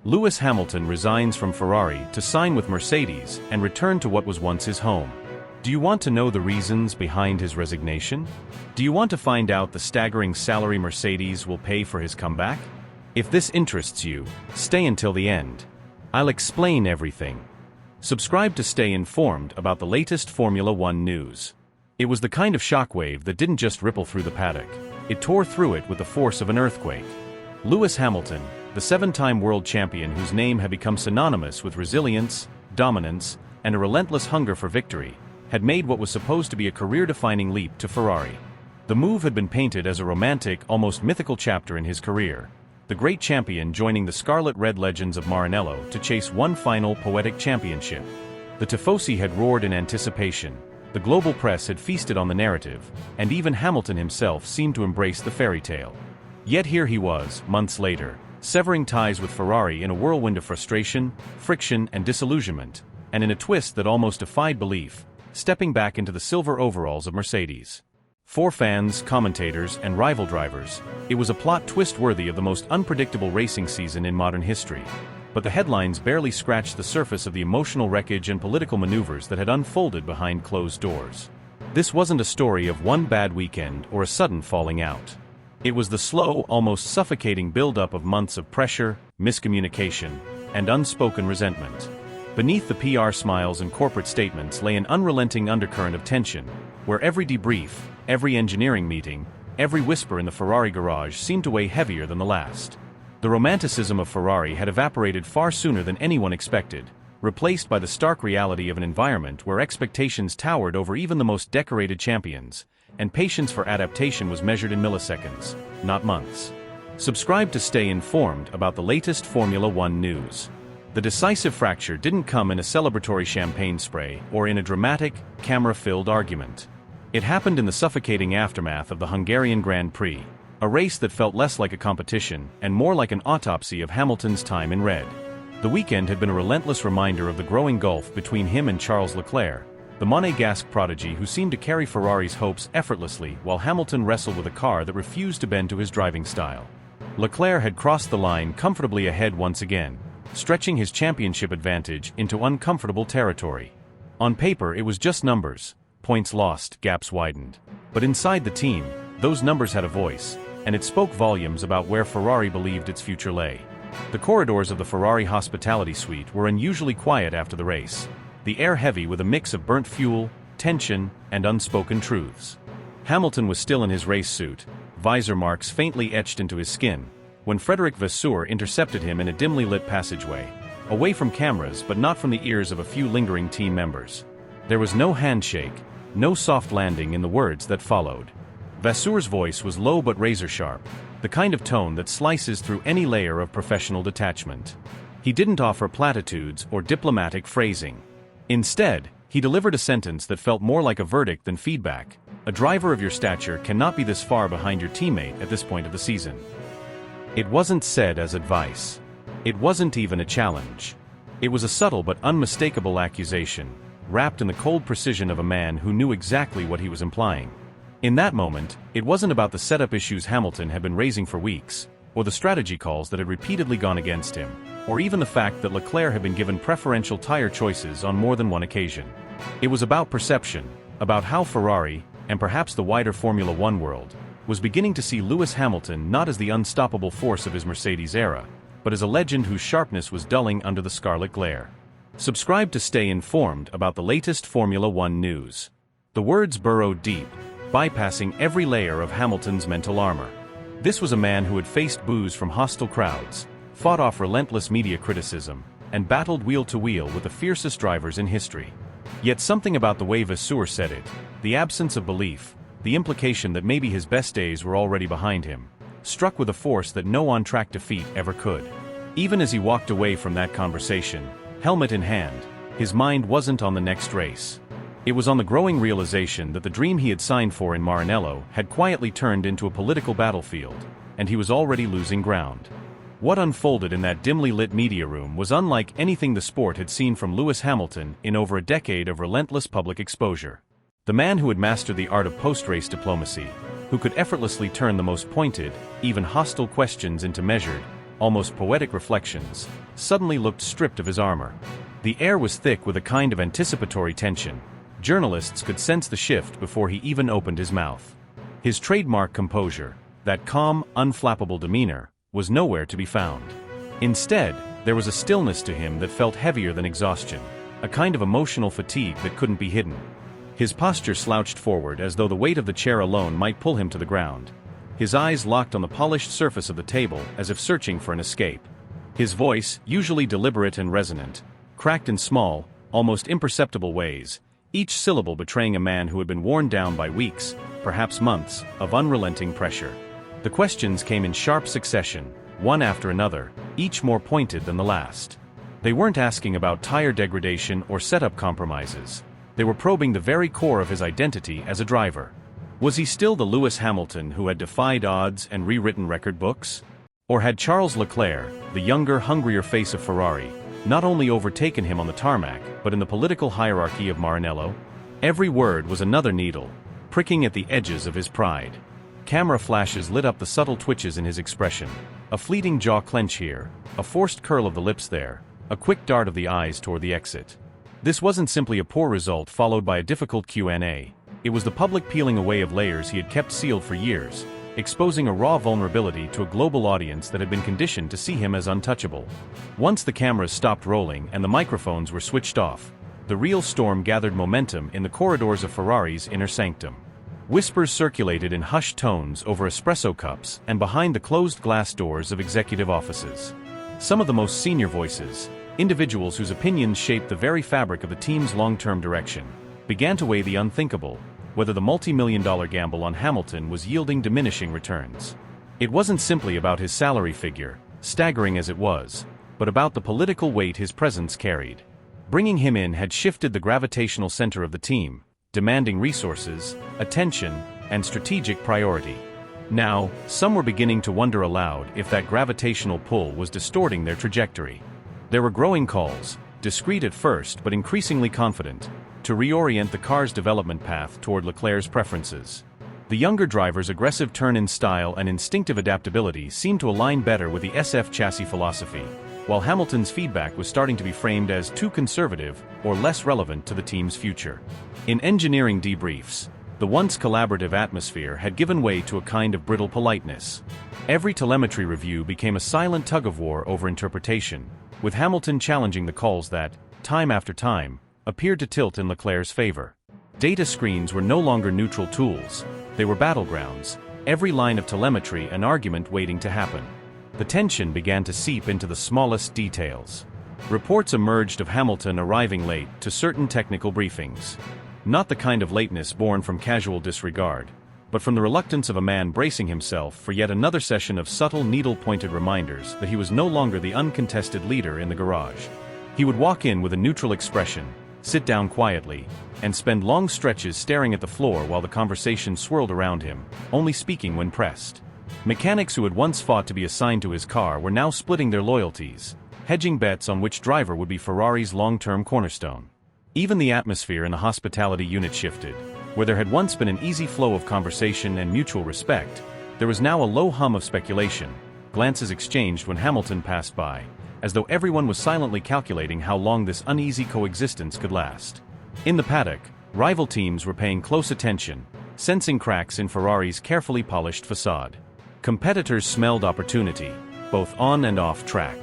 Lewis Hamilton resigns from Ferrari to sign with Mercedes and return to what was once his home. Do you want to know the reasons behind his resignation? Do you want to find out the staggering salary Mercedes will pay for his comeback? If this interests you, stay until the end. I'll explain everything. Subscribe to stay informed about the latest Formula One news. It was the kind of shockwave that didn't just ripple through the paddock, it tore through it with the force of an earthquake. Lewis Hamilton, the seven-time world champion whose name had become synonymous with resilience, dominance, and a relentless hunger for victory, had made what was supposed to be a career-defining leap to Ferrari. The move had been painted as a romantic, almost mythical chapter in his career, the great champion joining the scarlet-red legends of Maranello to chase one final poetic championship. The tifosi had roared in anticipation, the global press had feasted on the narrative, and even Hamilton himself seemed to embrace the fairy tale. Yet here he was, months later, severing ties with Ferrari in a whirlwind of frustration, friction, and disillusionment, and in a twist that almost defied belief, stepping back into the silver overalls of Mercedes. For fans, commentators, and rival drivers, it was a plot twist worthy of the most unpredictable racing season in modern history. But the headlines barely scratched the surface of the emotional wreckage and political maneuvers that had unfolded behind closed doors. This wasn't a story of one bad weekend or a sudden falling out. It was the slow, almost suffocating build-up of months of pressure, miscommunication, and unspoken resentment. Beneath the PR smiles and corporate statements lay an unrelenting undercurrent of tension, where every debrief, every engineering meeting, every whisper in the Ferrari garage seemed to weigh heavier than the last. The romanticism of Ferrari had evaporated far sooner than anyone expected, replaced by the stark reality of an environment where expectations towered over even the most decorated champions, and patience for adaptation was measured in milliseconds, not months. Subscribe to stay informed about the latest Formula One news. The decisive fracture didn't come in a celebratory champagne spray or in a dramatic, camera-filled argument. It happened in the suffocating aftermath of the Hungarian Grand Prix, a race that felt less like a competition and more like an autopsy of Hamilton's time in red. The weekend had been a relentless reminder of the growing gulf between him and Charles Leclerc, the Monégasque prodigy who seemed to carry Ferrari's hopes effortlessly while Hamilton wrestled with a car that refused to bend to his driving style. Leclerc had crossed the line comfortably ahead once again, stretching his championship advantage into uncomfortable territory. On paper it was just numbers, points lost, gaps widened. But inside the team, those numbers had a voice, and it spoke volumes about where Ferrari believed its future lay. The corridors of the Ferrari hospitality suite were unusually quiet after the race, the air heavy with a mix of burnt fuel, tension, and unspoken truths. Hamilton was still in his race suit, visor marks faintly etched into his skin, when Vasour intercepted him in a dimly lit passageway, away from cameras but not from the ears of a few lingering team members. There was no handshake, no soft landing in the words that followed. Vasour's voice was low but razor-sharp, the kind of tone that slices through any layer of professional detachment. He didn't offer platitudes or diplomatic phrasing. Instead, he delivered a sentence that felt more like a verdict than feedback. A driver of your stature cannot be this far behind your teammate at this point of the season. It wasn't said as advice. It wasn't even a challenge. It was a subtle but unmistakable accusation, wrapped in the cold precision of a man who knew exactly what he was implying. In that moment, it wasn't about the setup issues Hamilton had been raising for weeks, or the strategy calls that had repeatedly gone against him, or even the fact that Leclerc had been given preferential tire choices on more than one occasion. It was about perception, about how Ferrari, and perhaps the wider Formula One world, was beginning to see Lewis Hamilton not as the unstoppable force of his Mercedes era, but as a legend whose sharpness was dulling under the scarlet glare. Subscribe to stay informed about the latest Formula One news. The words burrowed deep, bypassing every layer of Hamilton's mental armor. This was a man who had faced boos from hostile crowds, fought off relentless media criticism, and battled wheel-to-wheel with the fiercest drivers in history. Yet something about the way Vasour said it, the absence of belief, the implication that maybe his best days were already behind him, struck with a force that no on-track defeat ever could. Even as he walked away from that conversation, helmet in hand, his mind wasn't on the next race. It was on the growing realization that the dream he had signed for in Maranello had quietly turned into a political battlefield, and he was already losing ground. What unfolded in that dimly lit media room was unlike anything the sport had seen from Lewis Hamilton in over a decade of relentless public exposure. The man who had mastered the art of post-race diplomacy, who could effortlessly turn the most pointed, even hostile questions into measured, almost poetic reflections, suddenly looked stripped of his armor. The air was thick with a kind of anticipatory tension. Journalists could sense the shift before he even opened his mouth. His trademark composure, that calm, unflappable demeanor, was nowhere to be found. Instead, there was a stillness to him that felt heavier than exhaustion, a kind of emotional fatigue that couldn't be hidden. His posture slouched forward as though the weight of the chair alone might pull him to the ground. His eyes locked on the polished surface of the table as if searching for an escape. His voice, usually deliberate and resonant, cracked in small, almost imperceptible ways, each syllable betraying a man who had been worn down by weeks, perhaps months, of unrelenting pressure. The questions came in sharp succession, one after another, each more pointed than the last. They weren't asking about tire degradation or setup compromises. They were probing the very core of his identity as a driver. Was he still the Lewis Hamilton who had defied odds and rewritten record books? Or had Charles Leclerc, the younger, hungrier face of Ferrari, not only overtaken him on the tarmac, but in the political hierarchy of Maranello? Every word was another needle, pricking at the edges of his pride. Camera flashes lit up the subtle twitches in his expression, a fleeting jaw clench here, a forced curl of the lips there, a quick dart of the eyes toward the exit. This wasn't simply a poor result followed by a difficult Q&A. It was the public peeling away of layers he had kept sealed for years, exposing a raw vulnerability to a global audience that had been conditioned to see him as untouchable. Once the cameras stopped rolling and the microphones were switched off, the real storm gathered momentum in the corridors of Ferrari's inner sanctum. Whispers circulated in hushed tones over espresso cups and behind the closed glass doors of executive offices. Some of the most senior voices, individuals whose opinions shaped the very fabric of the team's long-term direction, began to weigh the unthinkable, whether the multi-million-dollar gamble on Hamilton was yielding diminishing returns. It wasn't simply about his salary figure, staggering as it was, but about the political weight his presence carried. Bringing him in had shifted the gravitational center of the team, demanding resources, attention, and strategic priority. Now, some were beginning to wonder aloud if that gravitational pull was distorting their trajectory. There were growing calls, discreet at first but increasingly confident, to reorient the car's development path toward Leclerc's preferences. The younger driver's aggressive turn-in style and instinctive adaptability seemed to align better with the SF chassis philosophy, while Hamilton's feedback was starting to be framed as too conservative or less relevant to the team's future. In engineering debriefs, the once collaborative atmosphere had given way to a kind of brittle politeness. Every telemetry review became a silent tug-of-war over interpretation, with Hamilton challenging the calls that, time after time, appeared to tilt in Leclerc's favor. Data screens were no longer neutral tools, they were battlegrounds, every line of telemetry an argument waiting to happen. The tension began to seep into the smallest details. Reports emerged of Hamilton arriving late to certain technical briefings. Not the kind of lateness born from casual disregard, but from the reluctance of a man bracing himself for yet another session of subtle needle-pointed reminders that he was no longer the uncontested leader in the garage. He would walk in with a neutral expression, sit down quietly, and spend long stretches staring at the floor while the conversation swirled around him, only speaking when pressed. Mechanics who had once fought to be assigned to his car were now splitting their loyalties, hedging bets on which driver would be Ferrari's long-term cornerstone. Even the atmosphere in the hospitality unit shifted. Where there had once been an easy flow of conversation and mutual respect, there was now a low hum of speculation, glances exchanged when Hamilton passed by, as though everyone was silently calculating how long this uneasy coexistence could last. In the paddock, rival teams were paying close attention, sensing cracks in Ferrari's carefully polished facade. Competitors smelled opportunity, both on and off track.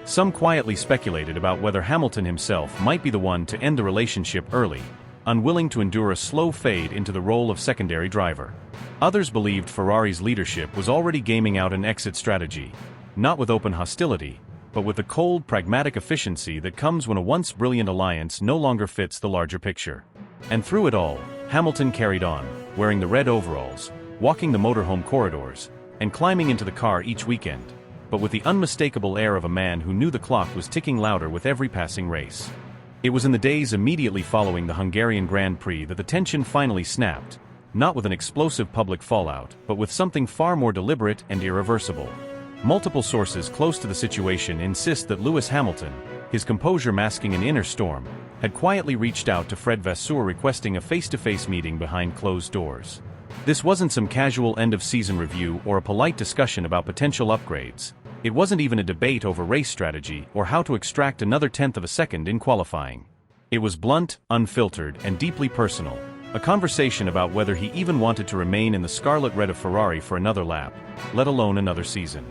Some quietly speculated about whether Hamilton himself might be the one to end the relationship early, unwilling to endure a slow fade into the role of secondary driver. Others believed Ferrari's leadership was already gaming out an exit strategy, not with open hostility, but with the cold, pragmatic efficiency that comes when a once brilliant alliance no longer fits the larger picture. And through it all, Hamilton carried on, wearing the red overalls, walking the motorhome corridors, and climbing into the car each weekend, but with the unmistakable air of a man who knew the clock was ticking louder with every passing race. It was in the days immediately following the Hungarian Grand Prix that the tension finally snapped, not with an explosive public fallout, but with something far more deliberate and irreversible. Multiple sources close to the situation insist that Lewis Hamilton, his composure masking an inner storm, had quietly reached out to Fred Vasour requesting a face-to-face meeting behind closed doors. This wasn't some casual end-of-season review or a polite discussion about potential upgrades. It wasn't even a debate over race strategy or how to extract another tenth of a second in qualifying. It was blunt, unfiltered, and deeply personal, a conversation about whether he even wanted to remain in the scarlet red of Ferrari for another lap, let alone another season.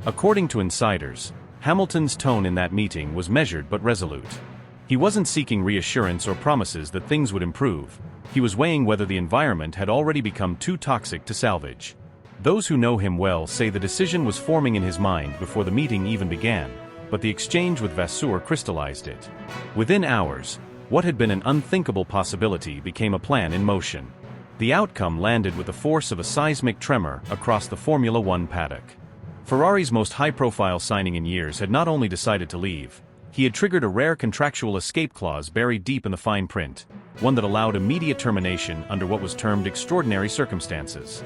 According to insiders, Hamilton's tone in that meeting was measured but resolute. He wasn't seeking reassurance or promises that things would improve. He was weighing whether the environment had already become too toxic to salvage. Those who know him well say the decision was forming in his mind before the meeting even began, but the exchange with Vasour crystallized it. Within hours, what had been an unthinkable possibility became a plan in motion. The outcome landed with the force of a seismic tremor across the Formula One paddock. Ferrari's most high-profile signing in years had not only decided to leave, he had triggered a rare contractual escape clause buried deep in the fine print, one that allowed immediate termination under what was termed extraordinary circumstances.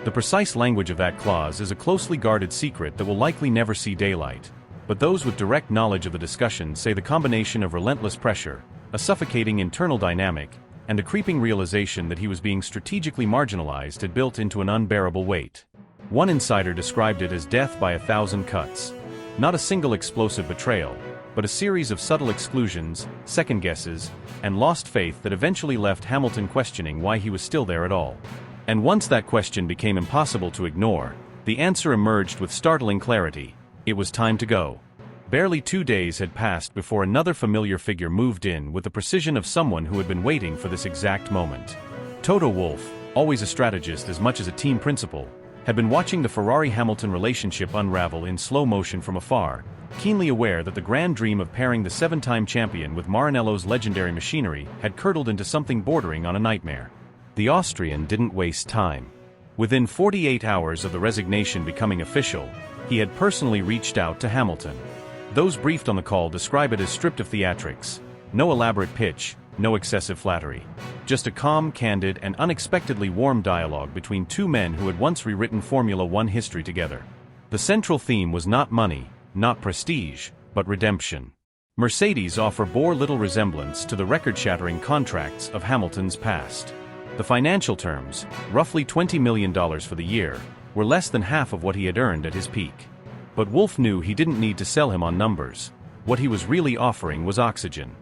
The precise language of that clause is a closely guarded secret that will likely never see daylight, but those with direct knowledge of the discussion say the combination of relentless pressure, a suffocating internal dynamic, and a creeping realization that he was being strategically marginalized had built into an unbearable weight. One insider described it as death by 1,000 cuts. Not a single explosive betrayal, but a series of subtle exclusions, second guesses, and lost faith that eventually left Hamilton questioning why he was still there at all. And once that question became impossible to ignore, the answer emerged with startling clarity: it was time to go. Barely 2 days had passed before another familiar figure moved in with the precision of someone who had been waiting for this exact moment. Toto Wolff, always a strategist as much as a team principal, had been watching the Ferrari-Hamilton relationship unravel in slow motion from afar, keenly aware that the grand dream of pairing the 7-time champion with Maranello's legendary machinery had curdled into something bordering on a nightmare. The Austrian didn't waste time. Within 48 hours of the resignation becoming official, he had personally reached out to Hamilton. Those briefed on the call describe it as stripped of theatrics, no elaborate pitch, no excessive flattery. Just a calm, candid, and unexpectedly warm dialogue between two men who had once rewritten Formula One history together. The central theme was not money, not prestige, but redemption. Mercedes' offer bore little resemblance to the record-shattering contracts of Hamilton's past. The financial terms, roughly $20 million for the year, were less than half of what he had earned at his peak. But Wolff knew he didn't need to sell him on numbers. What he was really offering was oxygen.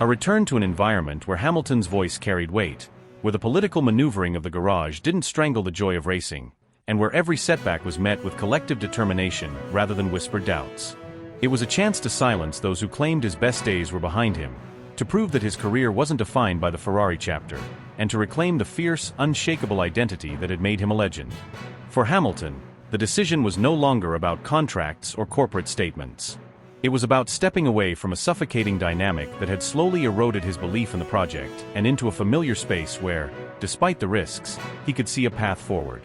A return to an environment where Hamilton's voice carried weight, where the political maneuvering of the garage didn't strangle the joy of racing, and where every setback was met with collective determination rather than whispered doubts. It was a chance to silence those who claimed his best days were behind him, to prove that his career wasn't defined by the Ferrari chapter, and to reclaim the fierce, unshakable identity that had made him a legend. For Hamilton, the decision was no longer about contracts or corporate statements. It was about stepping away from a suffocating dynamic that had slowly eroded his belief in the project and into a familiar space where, despite the risks, he could see a path forward.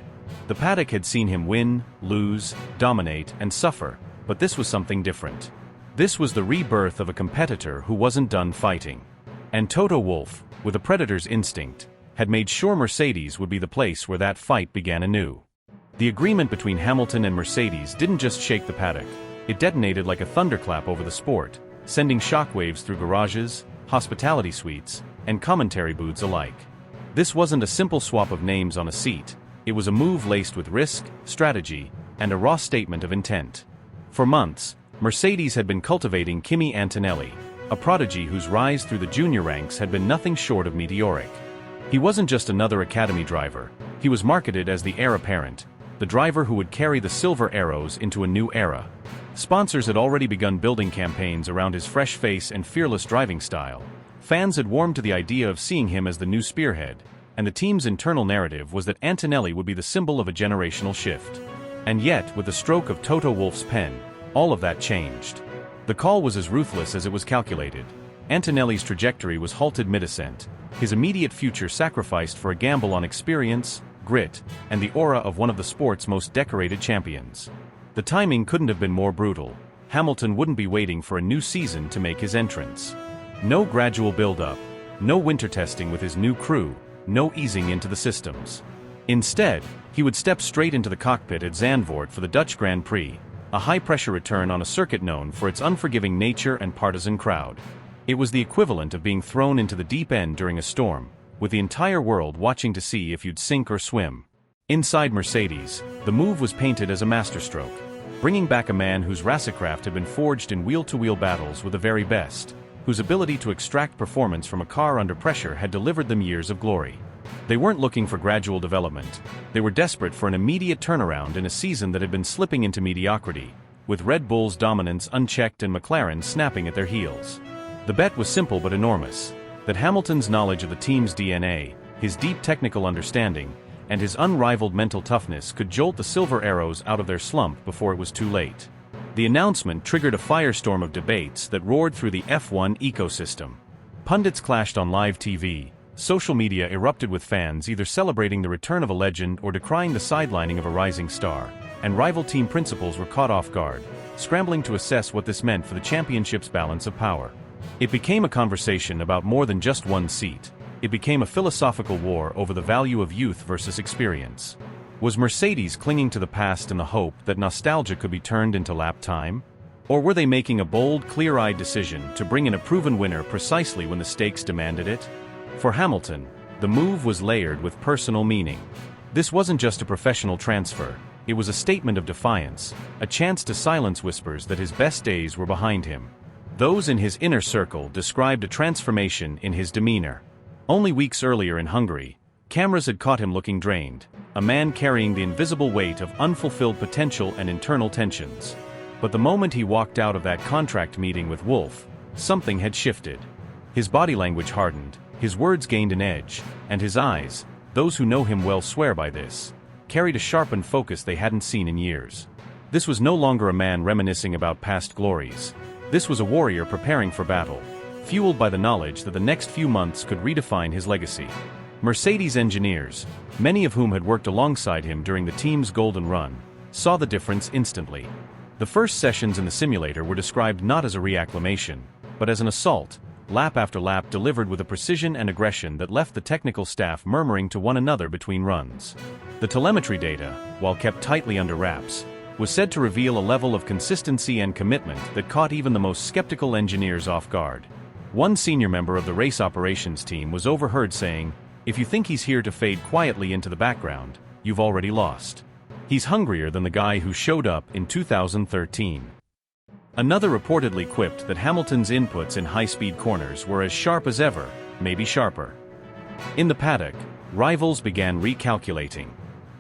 The paddock had seen him win, lose, dominate, and suffer, but this was something different. This was the rebirth of a competitor who wasn't done fighting. And Toto Wolff, with a predator's instinct, had made sure Mercedes would be the place where that fight began anew. The agreement between Hamilton and Mercedes didn't just shake the paddock, it detonated like a thunderclap over the sport, sending shockwaves through garages, hospitality suites, and commentary booths alike. This wasn't a simple swap of names on a seat, it was a move laced with risk, strategy, and a raw statement of intent. For months, Mercedes had been cultivating Kimi Antonelli, a prodigy whose rise through the junior ranks had been nothing short of meteoric. He wasn't just another academy driver, he was marketed as the heir apparent, the driver who would carry the silver arrows into a new era. Sponsors had already begun building campaigns around his fresh face and fearless driving style. Fans had warmed to the idea of seeing him as the new spearhead, and the team's internal narrative was that Antonelli would be the symbol of a generational shift. And yet, with the stroke of Toto Wolff's pen, all of that changed. The call was as ruthless as it was calculated. Antonelli's trajectory was halted mid-ascent, his immediate future sacrificed for a gamble on experience, grit, and the aura of one of the sport's most decorated champions. The timing couldn't have been more brutal. Hamilton wouldn't be waiting for a new season to make his entrance. No gradual build-up, no winter testing with his new crew, no easing into the systems. Instead, he would step straight into the cockpit at Zandvoort for the Dutch Grand Prix, a high-pressure return on a circuit known for its unforgiving nature and partisan crowd. It was the equivalent of being thrown into the deep end during a storm, with the entire world watching to see if you'd sink or swim. Inside Mercedes, the move was painted as a masterstroke. bringing back a man whose racecraft had been forged in wheel-to-wheel battles with the very best, whose ability to extract performance from a car under pressure had delivered them years of glory. They weren't looking for gradual development. They were desperate for an immediate turnaround in a season that had been slipping into mediocrity, with Red Bull's dominance unchecked and McLaren snapping at their heels. The bet was simple but enormous, that Hamilton's knowledge of the team's DNA, his deep technical understanding, and his unrivaled mental toughness could jolt the Silver Arrows out of their slump before it was too late. The announcement triggered a firestorm of debates that roared through the F1 ecosystem. Pundits clashed on live TV, social media erupted with fans either celebrating the return of a legend or decrying the sidelining of a rising star, and rival team principals were caught off guard, scrambling to assess what this meant for the championship's balance of power. It became a conversation about more than just one seat. It became a philosophical war over the value of youth versus experience. Was Mercedes clinging to the past in the hope that nostalgia could be turned into lap time? Or were they making a bold, clear-eyed decision to bring in a proven winner precisely when the stakes demanded it? For Hamilton, the move was layered with personal meaning. This wasn't just a professional transfer, it was a statement of defiance, a chance to silence whispers that his best days were behind him. Those in his inner circle described a transformation in his demeanor. Only weeks earlier in Hungary, cameras had caught him looking drained, a man carrying the invisible weight of unfulfilled potential and internal tensions. But the moment he walked out of that contract meeting with Wolff, something had shifted. His body language hardened, his words gained an edge, and his eyes, those who know him well swear by this, carried a sharpened focus they hadn't seen in years. This was no longer a man reminiscing about past glories. This was a warrior preparing for battle, fueled by the knowledge that the next few months could redefine his legacy. Mercedes engineers, many of whom had worked alongside him during the team's golden run, saw the difference instantly. The first sessions in the simulator were described not as a reacclimation, but as an assault, lap after lap delivered with a precision and aggression that left the technical staff murmuring to one another between runs. The telemetry data, while kept tightly under wraps, was said to reveal a level of consistency and commitment that caught even the most skeptical engineers off guard. One senior member of the race operations team was overheard saying, "If you think he's here to fade quietly into the background, you've already lost. He's hungrier than the guy who showed up in 2013. Another reportedly quipped that Hamilton's inputs in high-speed corners were as sharp as ever, maybe sharper. In the paddock, rivals began recalculating.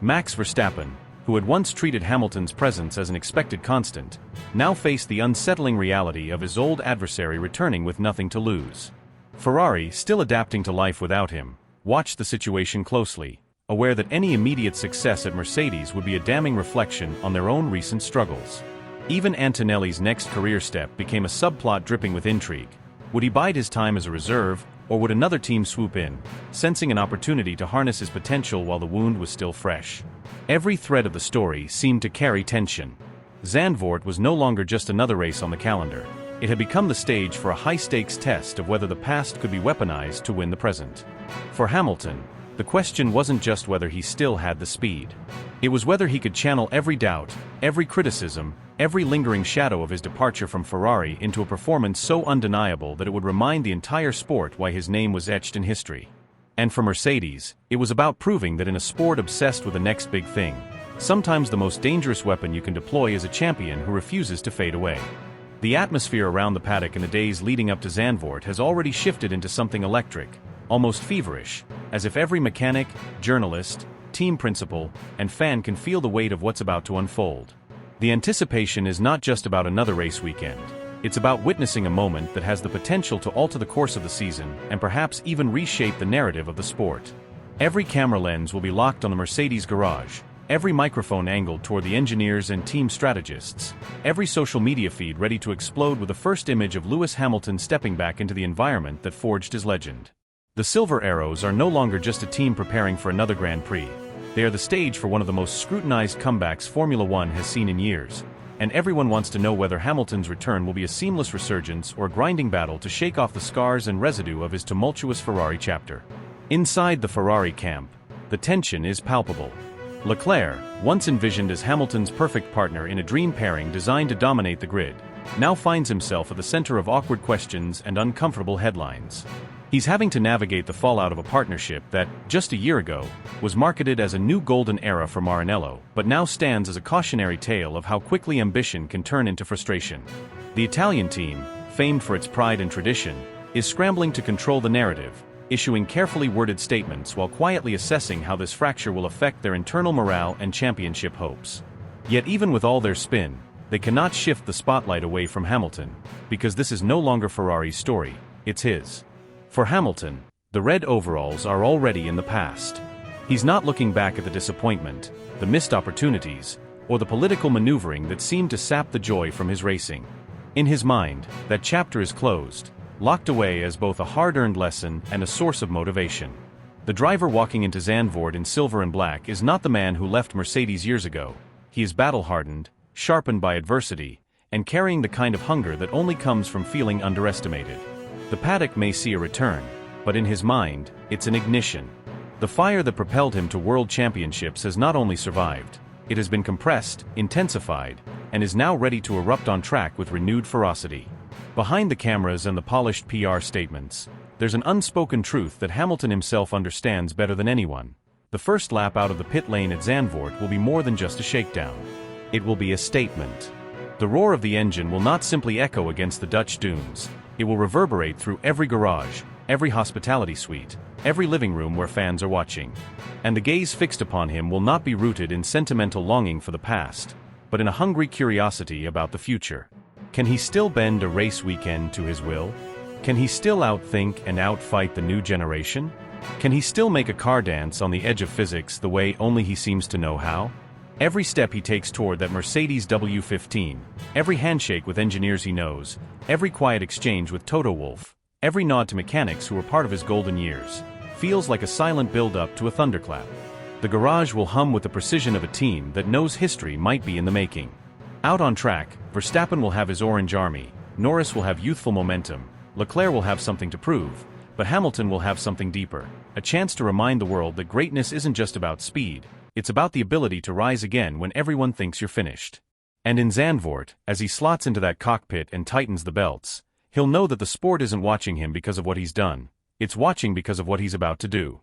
Max Verstappen, who had once treated Hamilton's presence as an expected constant, now faced the unsettling reality of his old adversary returning with nothing to lose. Ferrari, still adapting to life without him, watched the situation closely, aware that any immediate success at Mercedes would be a damning reflection on their own recent struggles. Even Antonelli's next career step became a subplot dripping with intrigue. Would he bide his time as a reserve, or would another team swoop in, sensing an opportunity to harness his potential while the wound was still fresh? Every thread of the story seemed to carry tension. Zandvoort was no longer just another race on the calendar. It had become the stage for a high-stakes test of whether the past could be weaponized to win the present. For Hamilton, the question wasn't just whether he still had the speed. It was whether he could channel every doubt, every criticism, every lingering shadow of his departure from Ferrari into a performance so undeniable that it would remind the entire sport why his name was etched in history. And for Mercedes, it was about proving that in a sport obsessed with the next big thing, sometimes the most dangerous weapon you can deploy is a champion who refuses to fade away. The atmosphere around the paddock in the days leading up to Zandvoort has already shifted into something electric, almost feverish, as if every mechanic, journalist, team principal, and fan can feel the weight of what's about to unfold. The anticipation is not just about another race weekend. It's about witnessing a moment that has the potential to alter the course of the season and perhaps even reshape the narrative of the sport. Every camera lens will be locked on the Mercedes garage, every microphone angled toward the engineers and team strategists, every social media feed ready to explode with the first image of Lewis Hamilton stepping back into the environment that forged his legend. The Silver Arrows are no longer just a team preparing for another Grand Prix. They are the stage for one of the most scrutinized comebacks Formula One has seen in years, and everyone wants to know whether Hamilton's return will be a seamless resurgence or a grinding battle to shake off the scars and residue of his tumultuous Ferrari chapter. Inside the Ferrari camp, the tension is palpable. Leclerc, once envisioned as Hamilton's perfect partner in a dream pairing designed to dominate the grid, now finds himself at the center of awkward questions and uncomfortable headlines. He's having to navigate the fallout of a partnership that, just a year ago, was marketed as a new golden era for Maranello, but now stands as a cautionary tale of how quickly ambition can turn into frustration. The Italian team, famed for its pride and tradition, is scrambling to control the narrative, issuing carefully worded statements while quietly assessing how this fracture will affect their internal morale and championship hopes. Yet even with all their spin, they cannot shift the spotlight away from Hamilton, because this is no longer Ferrari's story, it's his. For Hamilton, the red overalls are already in the past. He's not looking back at the disappointment, the missed opportunities, or the political maneuvering that seemed to sap the joy from his racing. In his mind, that chapter is closed, locked away as both a hard-earned lesson and a source of motivation. The driver walking into Zandvoort in silver and black is not the man who left Mercedes years ago. He is battle-hardened, sharpened by adversity, and carrying the kind of hunger that only comes from feeling underestimated. The paddock may see a return, but in his mind, it's an ignition. The fire that propelled him to world championships has not only survived, it has been compressed, intensified, and is now ready to erupt on track with renewed ferocity. Behind the cameras and the polished PR statements, there's an unspoken truth that Hamilton himself understands better than anyone. The first lap out of the pit lane at Zandvoort will be more than just a shakedown. It will be a statement. The roar of the engine will not simply echo against the Dutch dunes. It will reverberate through every garage, every hospitality suite, every living room where fans are watching. And the gaze fixed upon him will not be rooted in sentimental longing for the past, but in a hungry curiosity about the future. Can he still bend a race weekend to his will? Can he still outthink and outfight the new generation? Can he still make a car dance on the edge of physics the way only he seems to know how? Every step he takes toward that Mercedes W15, every handshake with engineers he knows, every quiet exchange with TOTO WOLFF, every nod to mechanics who were part of his golden years, feels like a silent build-up to a thunderclap. The garage will hum with the precision of a team that knows history might be in the making. Out on track, Verstappen will have his orange army, Norris will have youthful momentum, Leclerc will have something to prove, but Hamilton will have something deeper, a chance to remind the world that greatness isn't just about speed, it's about the ability to rise again when everyone thinks you're finished. And in Zandvoort, as he slots into that cockpit and tightens the belts, he'll know that the sport isn't watching him because of what he's done, it's watching because of what he's about to do.